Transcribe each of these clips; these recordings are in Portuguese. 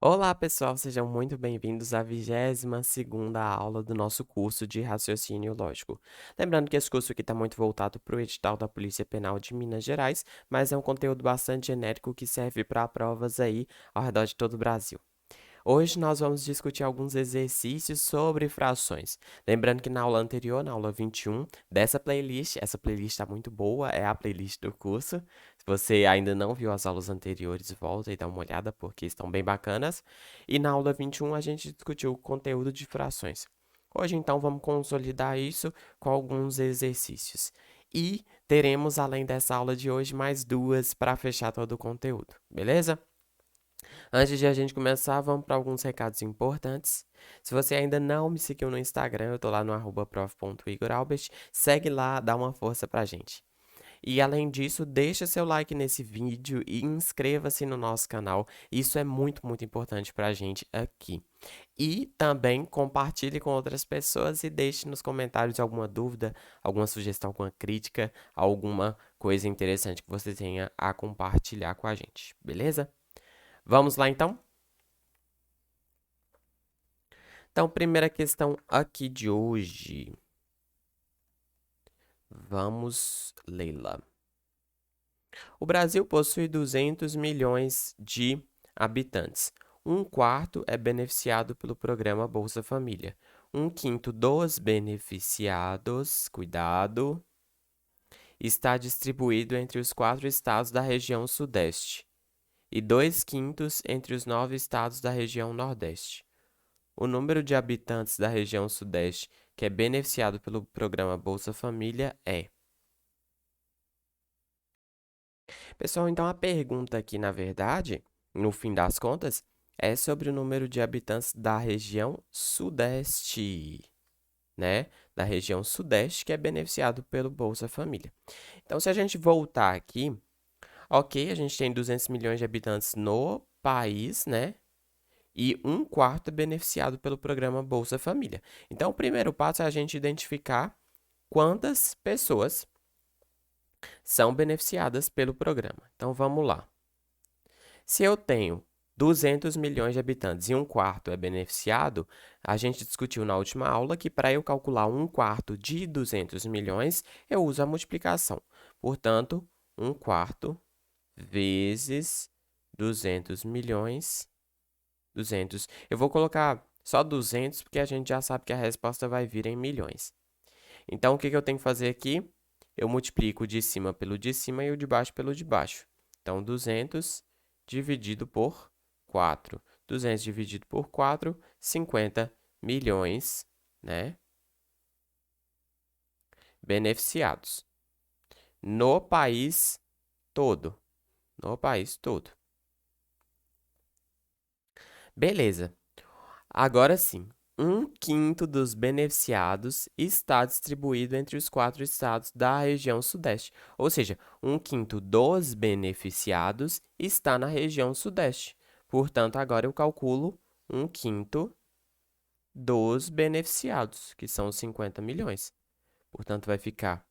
Olá, pessoal, sejam muito bem-vindos à 22ª aula do nosso curso de raciocínio lógico. Lembrando que esse curso aqui está muito voltado para o edital da Polícia Penal de Minas Gerais, mas é um conteúdo bastante genérico que serve para provas aí ao redor de todo o Brasil. Hoje nós vamos discutir alguns exercícios sobre frações. Lembrando que na aula anterior, na aula 21, dessa playlist, essa playlist está muito boa, é a playlist do curso. Se você ainda não viu as aulas anteriores, volta e dá uma olhada, porque estão bem bacanas. E na aula 21 a gente discutiu o conteúdo de frações. Hoje, então, vamos consolidar isso com alguns exercícios. E teremos, além dessa aula de hoje, mais duas para fechar todo o conteúdo, beleza? Antes de a gente começar, vamos para alguns recados importantes. Se você ainda não me seguiu no Instagram, eu tô lá no @prof.igoralbert. Segue lá, dá uma força pra gente. E além disso, deixa seu like nesse vídeo e inscreva-se no nosso canal. Isso é muito, muito importante pra gente aqui. E também compartilhe com outras pessoas e deixe nos comentários alguma dúvida, alguma sugestão, alguma crítica, alguma coisa interessante que você tenha a compartilhar com a gente, beleza? Vamos lá então? Então, primeira questão aqui de hoje. Vamos lê-la. O Brasil possui 200 milhões de habitantes. Um quarto é beneficiado pelo programa Bolsa Família. Um quinto dos beneficiados, cuidado, está distribuído entre os 4 estados da região Sudeste e 2/5 entre os 9 estados da região Nordeste. O número de habitantes da região Sudeste que é beneficiado pelo programa Bolsa Família é. Pessoal, então a pergunta aqui, na verdade, no fim das contas, é sobre o número de habitantes da região Sudeste, né? Da região Sudeste que é beneficiado pelo Bolsa Família. Então, se a gente voltar aqui, ok, a gente tem 200 milhões de habitantes no país, né? E um quarto é beneficiado pelo programa Bolsa Família. Então, o primeiro passo é a gente identificar quantas pessoas são beneficiadas pelo programa. Então, vamos lá. Se eu tenho 200 milhões de habitantes e um quarto é beneficiado, a gente discutiu na última aula que para eu calcular um quarto de 200 milhões, eu uso a multiplicação. Portanto, um quarto vezes 200 milhões 200. Eu vou colocar só 200 porque a gente já sabe que a resposta vai vir em milhões. Então, o que eu tenho que fazer aqui? Eu multiplico o de cima pelo de cima e o de baixo pelo de baixo. Então, 200 dividido por 4. 200 dividido por 4, 50 milhões, né? Beneficiados. No país todo. No país todo. Beleza. Agora sim, um quinto dos beneficiados está distribuído entre os 4 estados da região Sudeste. Ou seja, um quinto dos beneficiados está na região Sudeste. Portanto, agora eu calculo um quinto dos beneficiados, que são 50 milhões. Portanto, vai ficar,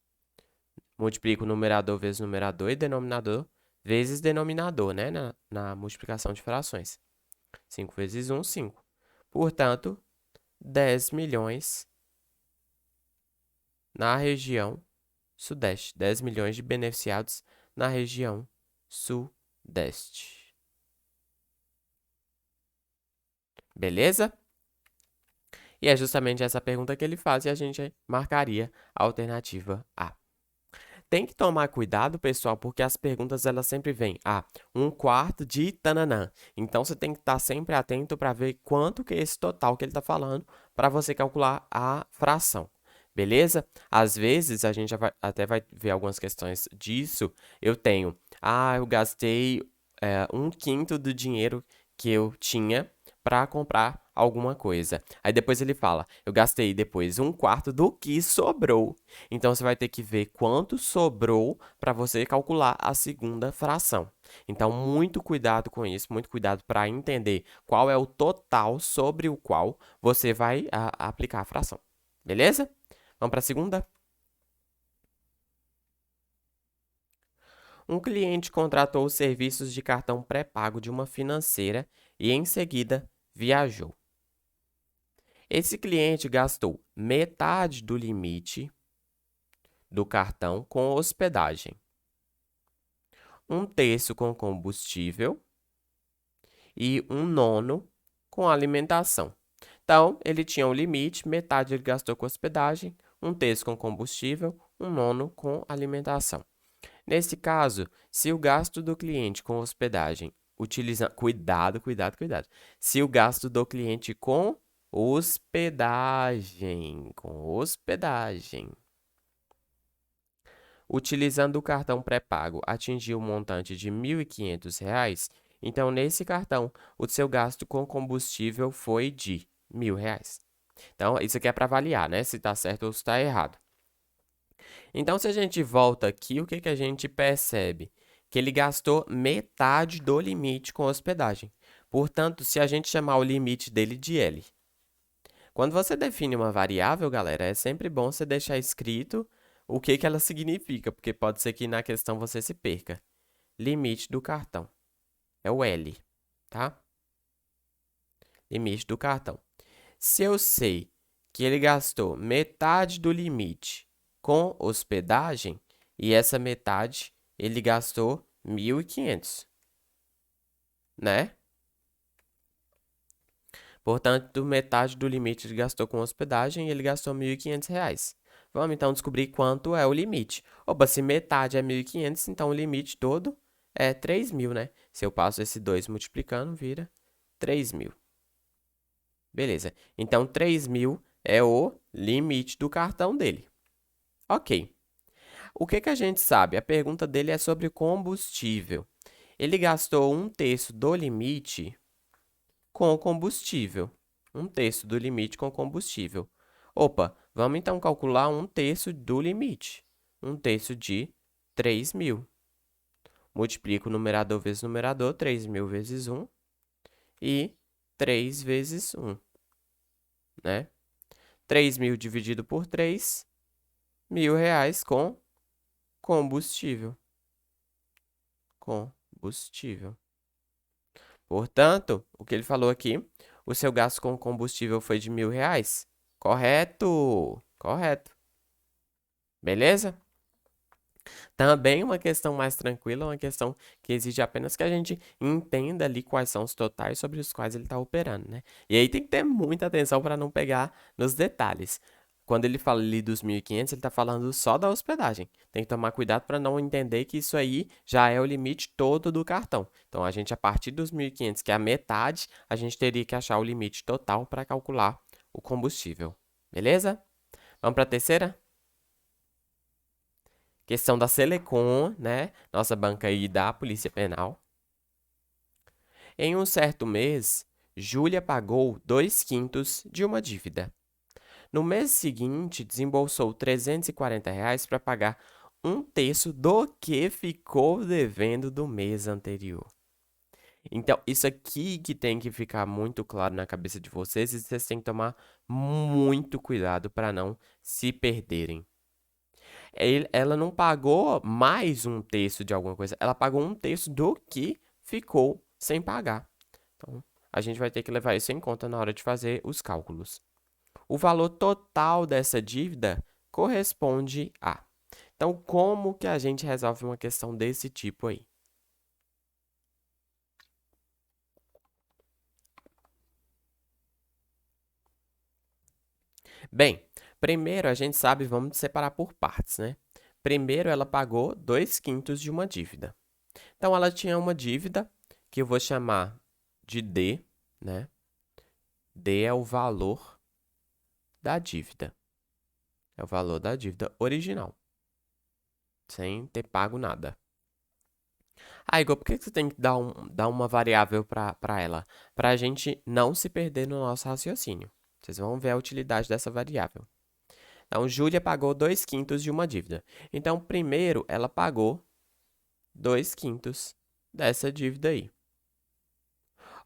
multiplico o numerador vezes numerador e denominador vezes denominador, né? Na multiplicação de frações. 5 vezes 1, 5. Portanto, 10 milhões na região Sudeste. 10 milhões de beneficiados na região Sudeste. Beleza? E é justamente essa pergunta que ele faz e a gente marcaria a alternativa A. Tem que tomar cuidado, pessoal, porque as perguntas elas sempre vêm. Um quarto de tananã. Então, você tem que estar sempre atento para ver quanto que é esse total que ele está falando para você calcular a fração. Beleza? Às vezes, a gente até vai ver algumas questões disso. Eu tenho, eu gastei um quinto do dinheiro que eu tinha para comprar alguma coisa. Aí depois ele fala, eu gastei depois um quarto do que sobrou. Então, você vai ter que ver quanto sobrou para você calcular a segunda fração. Então, muito cuidado com isso, muito cuidado para entender qual é o total sobre o qual você vai aplicar a fração. Beleza? Vamos para a segunda? Um cliente contratou os serviços de cartão pré-pago de uma financeira e, em seguida, viajou. Esse cliente gastou metade do limite do cartão com hospedagem, um terço com combustível e um nono com alimentação. Então, ele tinha um limite, metade ele gastou com hospedagem, um terço com combustível, um nono com alimentação. Nesse caso, se o gasto do cliente com hospedagem utiliza... Cuidado. Se o gasto do cliente com hospedagem, utilizando o cartão pré-pago, atingiu um montante de R$ 1.500, então nesse cartão o seu gasto com combustível foi de R$ 1.000. Então, isso aqui é para avaliar, né? Se está certo ou se está errado. Então, se a gente volta aqui, o que que a gente percebe? Que ele gastou metade do limite com hospedagem. Portanto, se a gente chamar o limite dele de L. Quando você define uma variável, galera, é sempre bom você deixar escrito o que que ela significa, porque pode ser que na questão você se perca. Limite do cartão. É o L, tá? Limite do cartão. Se eu sei que ele gastou metade do limite com hospedagem, e essa metade ele gastou 1.500, né? Portanto, metade do limite ele gastou com hospedagem e ele gastou R$ 1.500. Vamos então descobrir quanto é o limite. Opa, se metade é 1.500, então o limite todo é 3.000, né? Se eu passo esse 2 multiplicando, vira 3.000. Beleza. Então, 3.000 é o limite do cartão dele. Ok. O que que a gente sabe? A pergunta dele é sobre combustível. Ele gastou um terço do limite com combustível. Um terço do limite com combustível. Opa, vamos então calcular um terço do limite. Um terço de 3.000. Multiplico o numerador vezes o numerador, 3.000 vezes 1. E 3 vezes 1, né? 3.000 dividido por 3, R$ 1.000 com combustível. Portanto, o que ele falou aqui, o seu gasto com combustível foi de R$ 1.000. Correto. Beleza? Também uma questão mais tranquila, uma questão que exige apenas que a gente entenda ali quais são os totais sobre os quais ele está operando, né? E aí tem que ter muita atenção para não pegar nos detalhes. Quando ele fala ali dos 1.500, ele está falando só da hospedagem. Tem que tomar cuidado para não entender que isso aí já é o limite todo do cartão. Então, a gente, a partir dos 1.500, que é a metade, a gente teria que achar o limite total para calcular o combustível. Beleza? Vamos para a terceira? Questão da Selecom, né? Nossa banca aí da Polícia Penal. Em um certo mês, Júlia pagou 2/5 de uma dívida. No mês seguinte, desembolsou R$ 340 para pagar um terço do que ficou devendo do mês anterior. Então, isso aqui que tem que ficar muito claro na cabeça de vocês e vocês têm que tomar muito cuidado para não se perderem. Ela não pagou mais um terço de alguma coisa, ela pagou um terço do que ficou sem pagar. Então, a gente vai ter que levar isso em conta na hora de fazer os cálculos. O valor total dessa dívida corresponde a. Então, como que a gente resolve uma questão desse tipo aí? Bem, primeiro a gente sabe, vamos separar por partes, né? Primeiro, ela pagou 2/5 de uma dívida. Então, ela tinha uma dívida que eu vou chamar de D, né? D é o valor da dívida. É o valor da dívida original, sem ter pago nada. Ah, Igor, por que você tem que dar uma variável para ela? Para a gente não se perder no nosso raciocínio. Vocês vão ver a utilidade dessa variável. Então, Júlia pagou 2/5 de uma dívida. Então, primeiro, ela pagou 2/5 dessa dívida aí.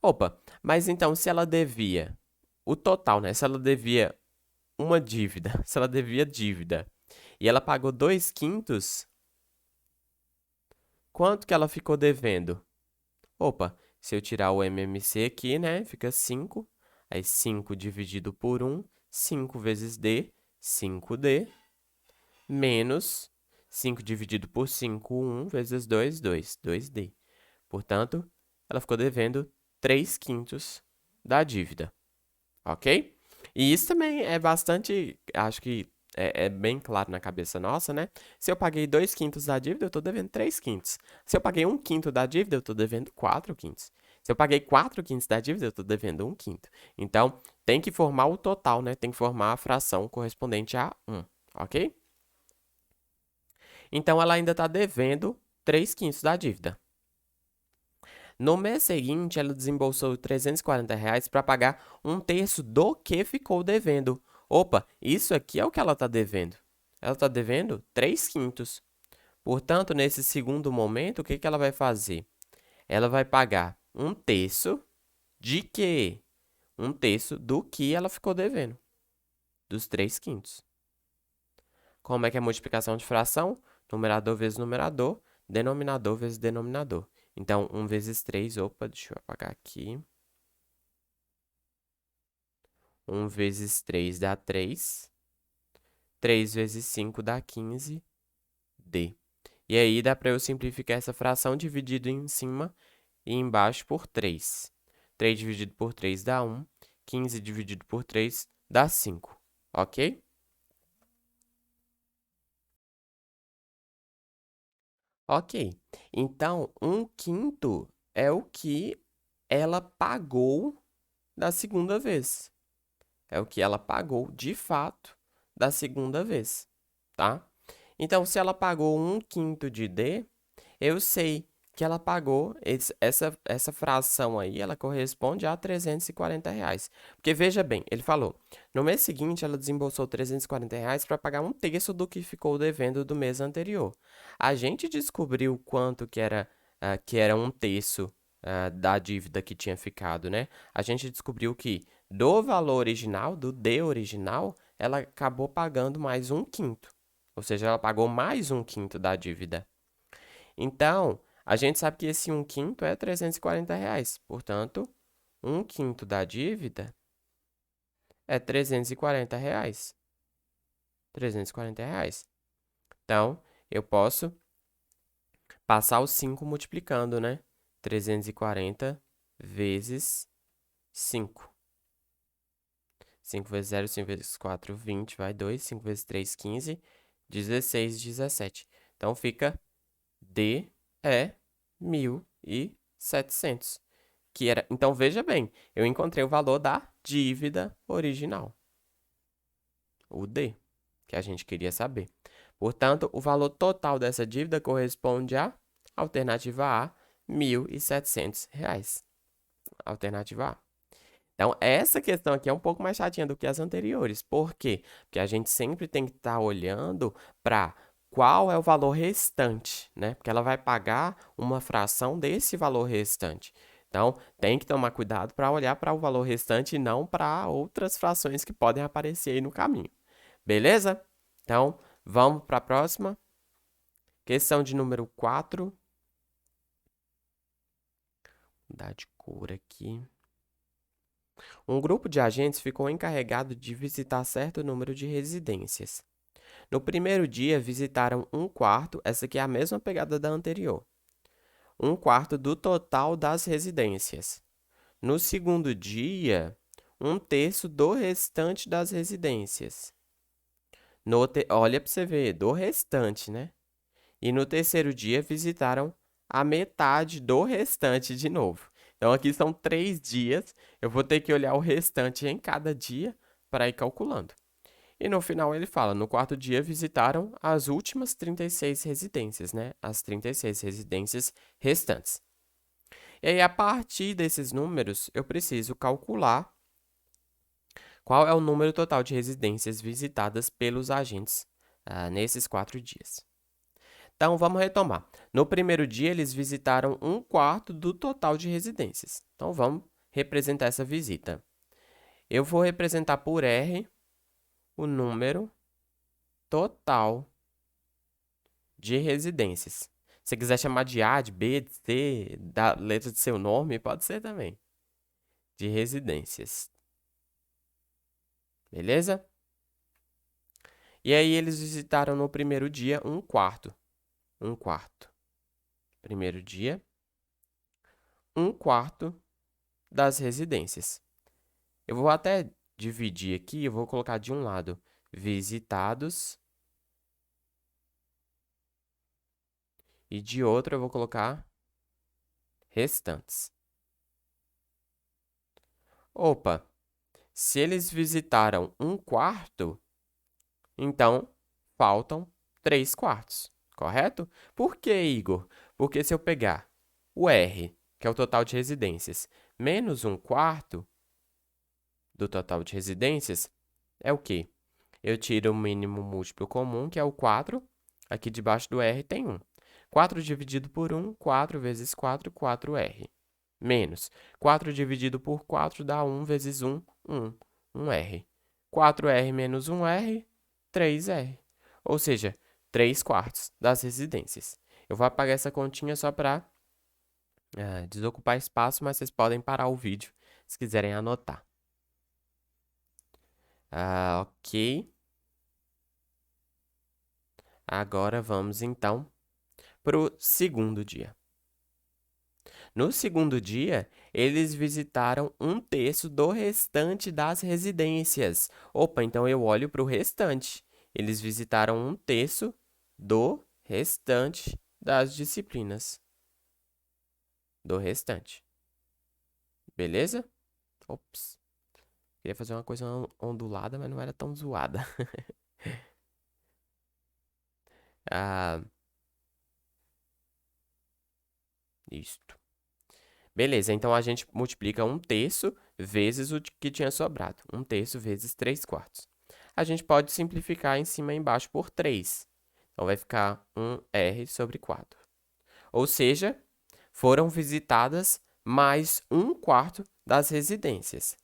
Opa, mas então, se ela devia o total, né? Se ela devia uma dívida, se ela devia dívida, e ela pagou 2/5, Quanto que ela ficou devendo? Opa, se eu tirar o MMC aqui, né, fica 5. Aí 5 dividido por 1, 5 vezes D, 5D, menos 5 dividido por 5, 1 vezes 2, 2, 2D. Portanto, ela ficou devendo 3 quintos da dívida, ok? E isso também é bastante, acho que é bem claro na cabeça nossa, né? Se eu paguei 2 quintos da dívida, eu estou devendo 3 quintos. Se eu paguei 1 quinto da dívida, eu estou devendo 4 quintos. Se eu paguei 4 quintos da dívida, eu estou devendo 1 quinto. Então, tem que formar o total, né? Tem que formar a fração correspondente a 1, ok? Então, ela ainda está devendo 3 quintos da dívida. No mês seguinte, ela desembolsou R$ 340 para pagar um terço do que ficou devendo. Opa, isso aqui é o que ela está devendo. Ela está devendo 3 quintos. Portanto, nesse segundo momento, o que que ela vai fazer? Ela vai pagar um terço de quê? Um terço do que ela ficou devendo, dos 3 quintos. Como é que é a multiplicação de fração? Numerador vezes numerador, denominador vezes denominador. Então, 1 vezes 3, opa, deixa eu apagar aqui. 1 vezes 3 dá 3. 3 vezes 5 dá 15, D. E aí, dá para eu simplificar essa fração dividido em cima e embaixo por 3. 3 dividido por 3 dá 1. 15 dividido por 3 dá 5. Ok? Ok. Então, 1 quinto é o que ela pagou da segunda vez. É o que ela pagou de fato da segunda vez, tá? Então, se ela pagou 1 quinto de D, eu sei que ela pagou essa fração aí, ela corresponde a R$ 340. Porque veja bem, ele falou, no mês seguinte ela desembolsou R$ 340 para pagar um terço do que ficou devendo do mês anterior. A gente descobriu quanto que era um terço da dívida que tinha ficado, né? A gente descobriu que do valor original, do D original, ela acabou pagando mais 1 quinto. Ou seja, ela pagou mais 1 quinto da dívida. Então, a gente sabe que esse 1 quinto é R$ 340. Portanto, 1 quinto da dívida é R$ 340. R$ 340. Então, eu posso passar o 5 multiplicando, né? 340 vezes 5. 5 vezes 0, 5 vezes 4, 20, vai 2. 5 vezes 3, 15. 16, 17. Então, fica D é 1.700. Que era... Então, veja bem, eu encontrei o valor da dívida original. O D, que a gente queria saber. Portanto, o valor total dessa dívida corresponde à alternativa A, R$ 1.700. Alternativa A. Então, essa questão aqui é um pouco mais chatinha do que as anteriores. Por quê? Porque a gente sempre tem que estar olhando para qual é o valor restante, né? Porque ela vai pagar uma fração desse valor restante. Então, tem que tomar cuidado para olhar para o valor restante e não para outras frações que podem aparecer aí no caminho. Beleza? Então, vamos para a próxima. Questão de número 4. Vou mudar de cor aqui. Um grupo de agentes ficou encarregado de visitar certo número de residências. No primeiro dia, visitaram um quarto, essa aqui é a mesma pegada da anterior. Um quarto do total das residências. No segundo dia, um terço do restante das residências. Olha para você ver, do restante, né? E no terceiro dia, visitaram a metade do restante de novo. Então, aqui são 3 dias. Eu vou ter que olhar o restante em cada dia para ir calculando. E no final ele fala, no quarto dia visitaram as últimas 36 residências, né? As 36 residências restantes. E aí, a partir desses números, eu preciso calcular qual é o número total de residências visitadas pelos agentes nesses 4 dias. Então, vamos retomar. No primeiro dia, eles visitaram um quarto do total de residências. Então, vamos representar essa visita. Eu vou representar por R o número total de residências. Se quiser chamar de A, de B, de C, da letra do seu nome, pode ser também. De residências. Beleza? E aí eles visitaram no primeiro dia um quarto. Um quarto. Primeiro dia, um quarto das residências. Eu vou até dividir aqui, eu vou colocar de um lado visitados e de outro eu vou colocar restantes. Opa, se eles visitaram um quarto, então faltam 3 quartos, correto? Por que, Igor? Porque se eu pegar o R, que é o total de residências, menos um quarto do total de residências, é o quê? Eu tiro o mínimo múltiplo comum, que é o 4. Aqui debaixo do R tem 1. 4 dividido por 1, 4 vezes 4, 4R. Menos 4 dividido por 4 dá 1 vezes 1, 1. 1R. 4R menos 1R, 3R. Ou seja, 3 quartos das residências. Eu vou apagar essa continha só para desocupar espaço, mas vocês podem parar o vídeo se quiserem anotar. Ok. Agora vamos então para o segundo dia. No segundo dia, eles visitaram um terço do restante das residências. Opa, então eu olho para o restante. Eles visitaram um terço do restante das disciplinas. Do restante. Beleza? Ops. Queria fazer uma coisa ondulada, mas não era tão zoada. Isto. Beleza, então a gente multiplica um terço vezes o que tinha sobrado. Um terço vezes 3 quartos. A gente pode simplificar em cima e embaixo por 3. Então, vai ficar 1R sobre 4. Ou seja, foram visitadas mais um quarto das residências.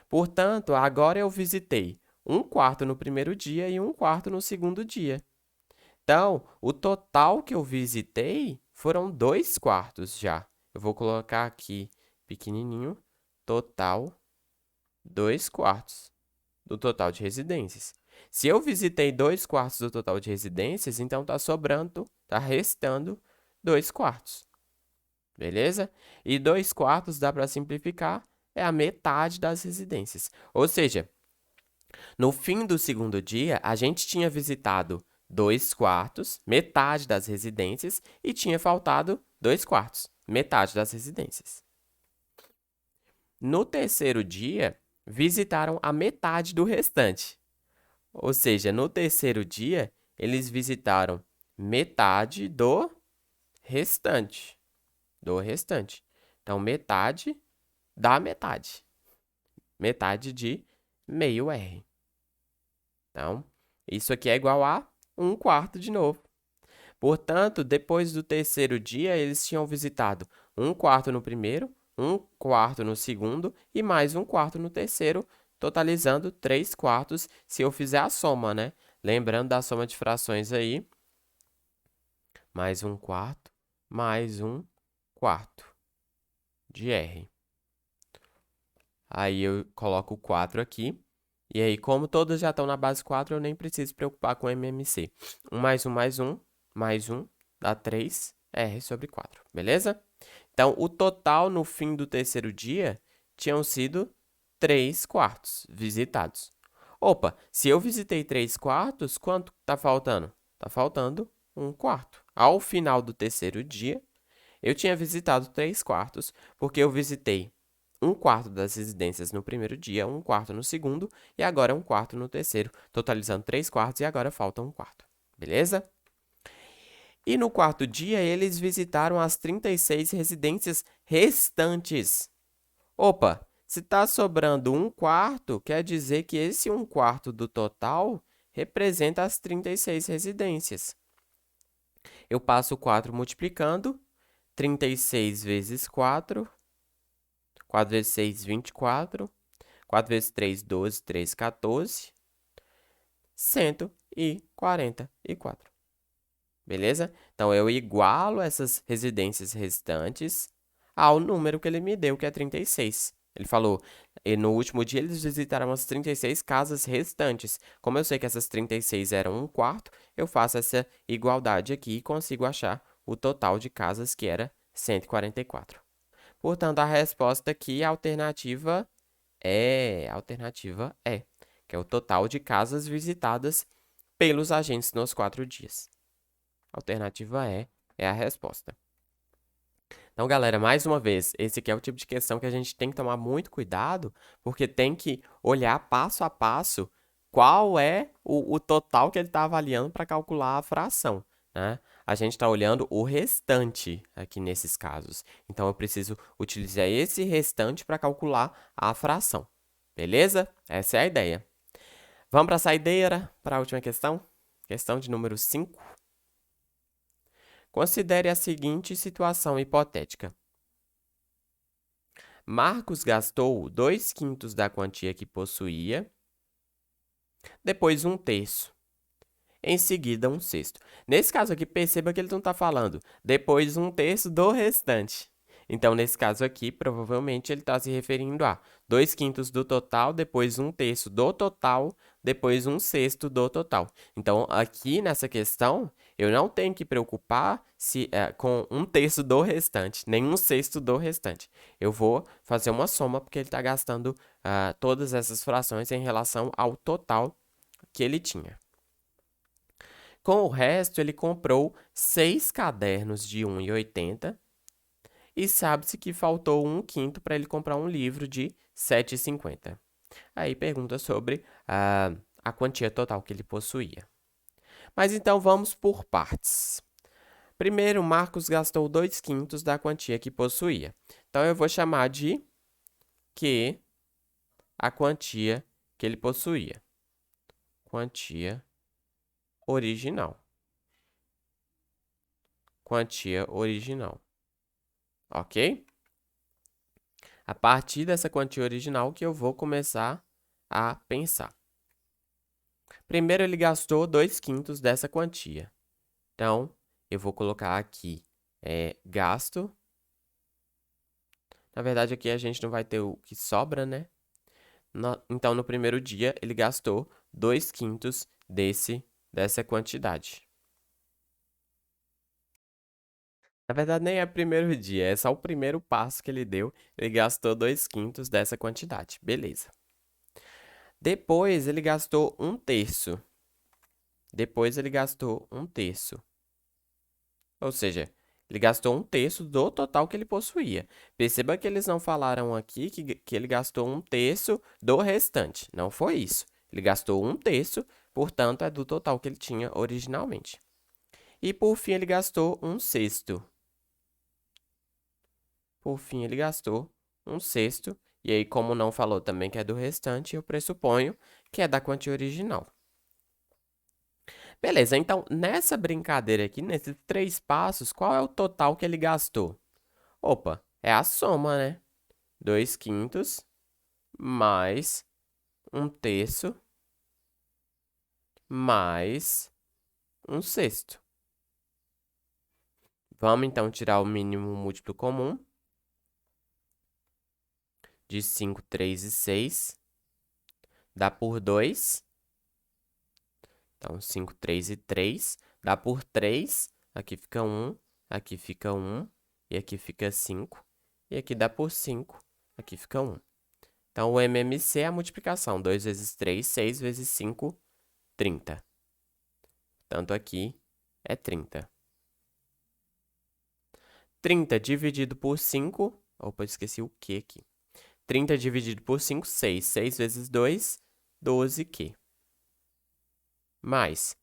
Portanto, agora eu visitei um quarto no primeiro dia e um quarto no segundo dia. Então, o total que eu visitei foram 2 quartos já. Eu vou colocar aqui pequenininho, total 2 quartos do total de residências. Se eu visitei 2 quartos do total de residências, então está sobrando, está restando 2 quartos. Beleza? E 2 quartos, dá para simplificar, é a metade das residências. Ou seja, no fim do segundo dia, a gente tinha visitado 2 quartos, metade das residências, e tinha faltado 2 quartos, metade das residências. No terceiro dia, visitaram a metade do restante. Ou seja, no terceiro dia, eles visitaram metade do restante. Do restante. Então, metade da metade. Metade de meio R. Então, isso aqui é igual a 1 quarto de novo. Portanto, depois do terceiro dia, eles tinham visitado 1 quarto no primeiro, 1 quarto no segundo e mais 1 quarto no terceiro, totalizando 3 quartos se eu fizer a soma, né? Lembrando da soma de frações aí, mais 1 quarto, mais 1 quarto de R. Aí eu coloco o 4 aqui. E aí, como todos já estão na base 4, eu nem preciso preocupar com MMC. 1 mais 1 mais 1, dá 3, R sobre 4, beleza? Então, o total no fim do terceiro dia tinham sido 3 quartos visitados. Opa, se eu visitei 3 quartos, quanto está faltando? Está faltando 1 quarto. Ao final do terceiro dia, eu tinha visitado 3 quartos, porque eu visitei 1 quarto das residências no primeiro dia, 1 quarto no segundo e agora 1 quarto no terceiro, totalizando 3 quartos e agora falta 1 quarto. Beleza? E no quarto dia, eles visitaram as 36 residências restantes. Opa, se está sobrando 1 quarto, quer dizer que esse 1 quarto do total representa as 36 residências. Eu passo o 4 multiplicando, 36 vezes 4, 4 vezes 6, 24. 4 vezes 3, 12. 3, 14. 144. Beleza? Então, Então, eu igualo essas residências restantes ao número que ele me deu, que é 36. Ele falou, e no último dia eles visitaram as 36 casas restantes. Como eu sei que essas 36 eram um quarto, eu faço essa igualdade aqui e consigo achar o total de casas, que era 144. Portanto, a resposta aqui, a alternativa é, que é o total de casas visitadas pelos agentes nos 4 dias. Alternativa é a resposta. Então, galera, mais uma vez, esse aqui é o tipo de questão que a gente tem que tomar muito cuidado, porque tem que olhar passo a passo qual é o total que ele está avaliando para calcular a fração, né? A gente está olhando o restante aqui nesses casos. Então, eu preciso utilizar esse restante para calcular a fração. Beleza? Essa é a ideia. Vamos para a saideira, para a última questão? Questão de número 5. Considere a seguinte situação hipotética. Marcos gastou 2/5 da quantia que possuía, depois 1/3, em seguida 1/6. Nesse caso aqui, perceba que ele não está falando depois 1/3 do restante. Então, nesse caso aqui, provavelmente ele está se referindo a 2/5 do total, depois 1/3 do total, depois 1/6 do total. Então, aqui nessa questão, eu não tenho que preocupar com 1/3 do restante, nem 1/6 do restante. Eu vou fazer uma soma, porque ele está gastando todas essas frações em relação ao total que ele tinha. Com o resto, ele comprou 6 cadernos de 1,80 e sabe-se que faltou 1/5 para ele comprar um livro de 7,50. Aí pergunta sobre a quantia total que ele possuía. Mas então vamos por partes. Primeiro, Marcos gastou 2/5 da quantia que possuía. Então, eu vou chamar de Q a quantia que ele possuía. Quantia original. Quantia original. Ok? A partir dessa quantia original que eu vou começar a pensar. Primeiro, ele gastou 2/5 dessa quantia. Então, eu vou colocar aqui gasto. Na verdade, aqui a gente não vai ter o que sobra, né? Então, no primeiro dia, ele gastou 2/5 dessa quantidade. Na verdade, nem é o primeiro dia, é só o primeiro passo que ele deu. Ele gastou 2/5 dessa quantidade. Beleza. Depois, ele gastou 1/3. Depois, ele gastou 1/3. Ou seja, ele gastou 1/3 do total que ele possuía. Perceba que eles não falaram aqui que ele gastou 1/3 do restante. Não foi isso. Ele gastou 1/3, portanto, é do total que ele tinha originalmente. E, por fim, ele gastou 1/6. Por fim, ele gastou 1/6. E aí, como não falou também que é do restante, eu pressuponho que é da quantia original. Beleza, então, nessa brincadeira aqui, nesses 3 passos, qual é o total que ele gastou? Opa, é a soma, né? 2/5 mais 1/3 mais 1/6. Vamos, então, tirar o mínimo múltiplo comum de 5, 3 e 6. Dá por 2. Então, 5, 3 e 3. Dá por 3. Aqui fica 1. Aqui fica 1. E aqui fica 5. E aqui dá por 5. Aqui fica 1. Então, o MMC é a multiplicação. 2 vezes 3, 6 vezes 5, 30. Portanto, aqui é 30. 30 dividido por 5. Opa, esqueci o Q aqui. 30 dividido por 5, 6. 6 vezes 2, 12Q. Mais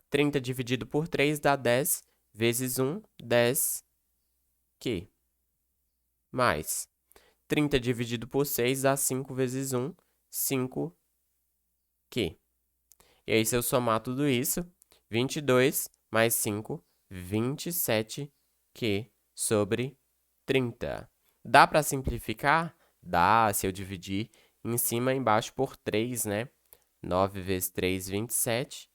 30 dividido por 3 dá 10 vezes 1, 10Q. Mais 30 dividido por 6 dá 5 vezes 1, 5Q. E aí, se eu somar tudo isso, 22 mais 5, 27Q sobre 30. Dá para simplificar? Dá, se eu dividir em cima e embaixo por 3, né? 9 vezes 3, 27.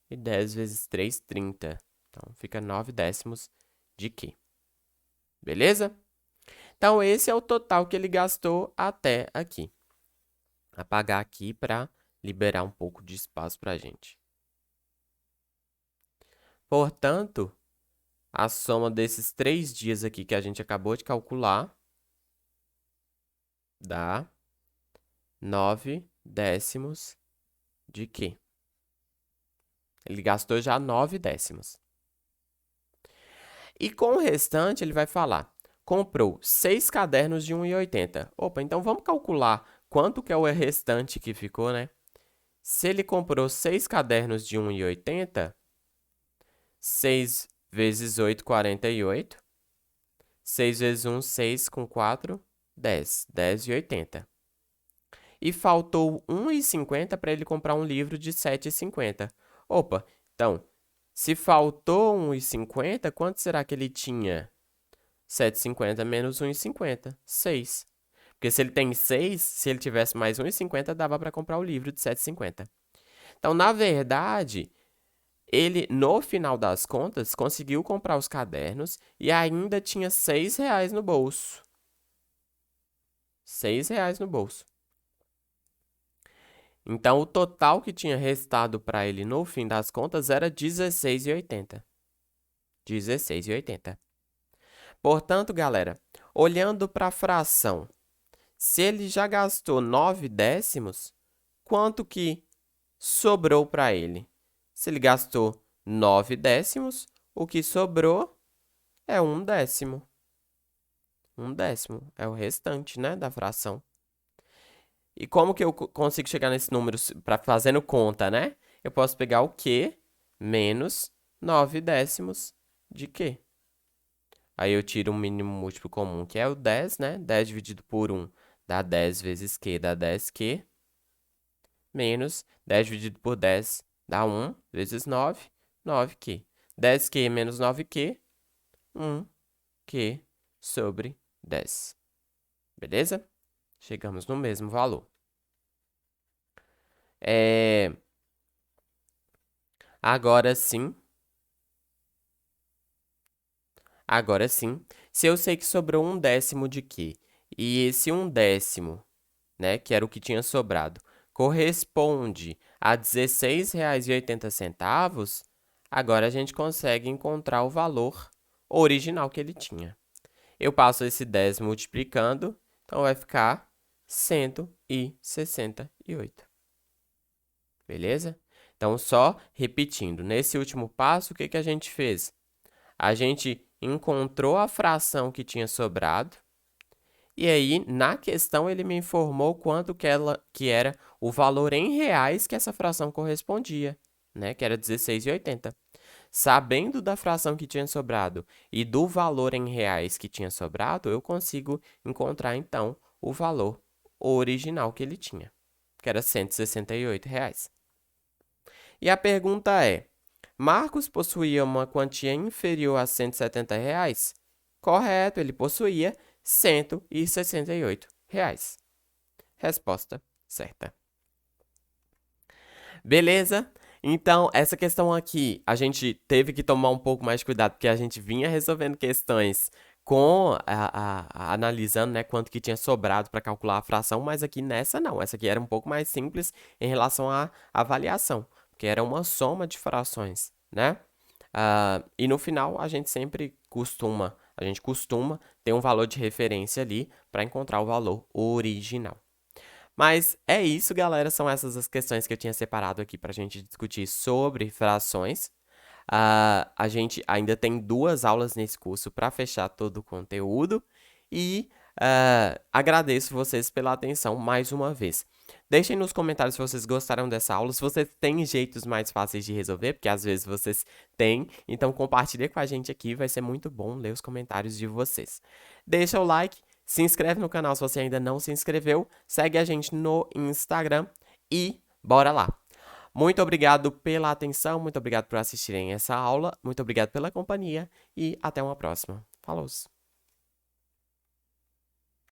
E 10 vezes 3, 30. Então, fica 9 décimos de Q. Beleza? Então, esse é o total que ele gastou até aqui. Vou apagar aqui para liberar um pouco de espaço para a gente. Portanto, a soma desses 3 dias aqui que a gente acabou de calcular dá 9 décimos de Q. Ele gastou já 9 décimos. E com o restante, ele vai falar, comprou 6 cadernos de 1,80. Opa, então vamos calcular quanto que é o restante que ficou, né? Se ele comprou 6 cadernos de 1,80, 6 vezes 8, 48. 6 vezes 1, 6 com 4, 10. 10,80. E faltou 1,50 para ele comprar um livro de 7,50. Opa, então, se faltou 1,50, quanto será que ele tinha? 7,50 menos 1,50, 6. Porque se ele tem 6, se ele tivesse mais 1,50, dava para comprar o livro de 7,50. Então, na verdade, ele, no final das contas, conseguiu comprar os cadernos e ainda tinha R$6 no bolso. R$6 no bolso. Então, o total que tinha restado para ele no fim das contas era R$16,80. R$16,80. Portanto, galera, olhando para a fração, se ele já gastou 9 décimos, quanto que sobrou para ele? Se ele gastou 9 décimos, o que sobrou é 1 décimo. 1 décimo é o restante, né, da fração. E como que eu consigo chegar nesse número para fazendo conta, né? Eu posso pegar o Q menos 9 décimos de Q. Aí eu tiro um mínimo múltiplo comum, que é o 10, né? 10 dividido por 1 dá 10 vezes Q, dá 10Q. Menos 10 dividido por 10 dá 1 vezes 9, 9Q. 10Q menos 9Q, 1Q sobre 10. Beleza? Chegamos no mesmo valor. Agora sim, se eu sei que sobrou 1 décimo de Q, e esse 1 décimo, né, que era o que tinha sobrado, corresponde a R$16,80, agora a gente consegue encontrar o valor original que ele tinha. Eu passo esse 10 multiplicando, então vai ficar 168. Beleza? Então, só repetindo, nesse último passo, o que a gente fez? A gente encontrou a fração que tinha sobrado, e aí, na questão, ele me informou quanto que era o valor em reais que essa fração correspondia, né? Que era R$16,80. Sabendo da fração que tinha sobrado e do valor em reais que tinha sobrado, eu consigo encontrar, então, o valor original que ele tinha, que era R$168. E a pergunta é, Marcos possuía uma quantia inferior a R$170? Correto, ele possuía R$168. Resposta certa. Beleza? Então, essa questão aqui, a gente teve que tomar um pouco mais de cuidado, porque a gente vinha resolvendo questões com analisando, né, quanto que tinha sobrado para calcular a fração, mas aqui nessa não. Essa aqui era um pouco mais simples em relação à avaliação, porque era uma soma de frações, né? E no final, a gente costuma ter um valor de referência ali para encontrar o valor original. Mas é isso, galera. São essas as questões que eu tinha separado aqui para a gente discutir sobre frações. A gente ainda tem 2 aulas nesse curso para fechar todo o conteúdo. E agradeço vocês pela atenção mais uma vez. Deixem nos comentários se vocês gostaram dessa aula, se vocês têm jeitos mais fáceis de resolver, porque às vezes vocês têm. Então, compartilhe com a gente aqui, vai ser muito bom ler os comentários de vocês. Deixa o like, se inscreve no canal se você ainda não se inscreveu, segue a gente no Instagram e bora lá! Muito obrigado pela atenção, muito obrigado por assistirem essa aula, muito obrigado pela companhia e até uma próxima. Falou!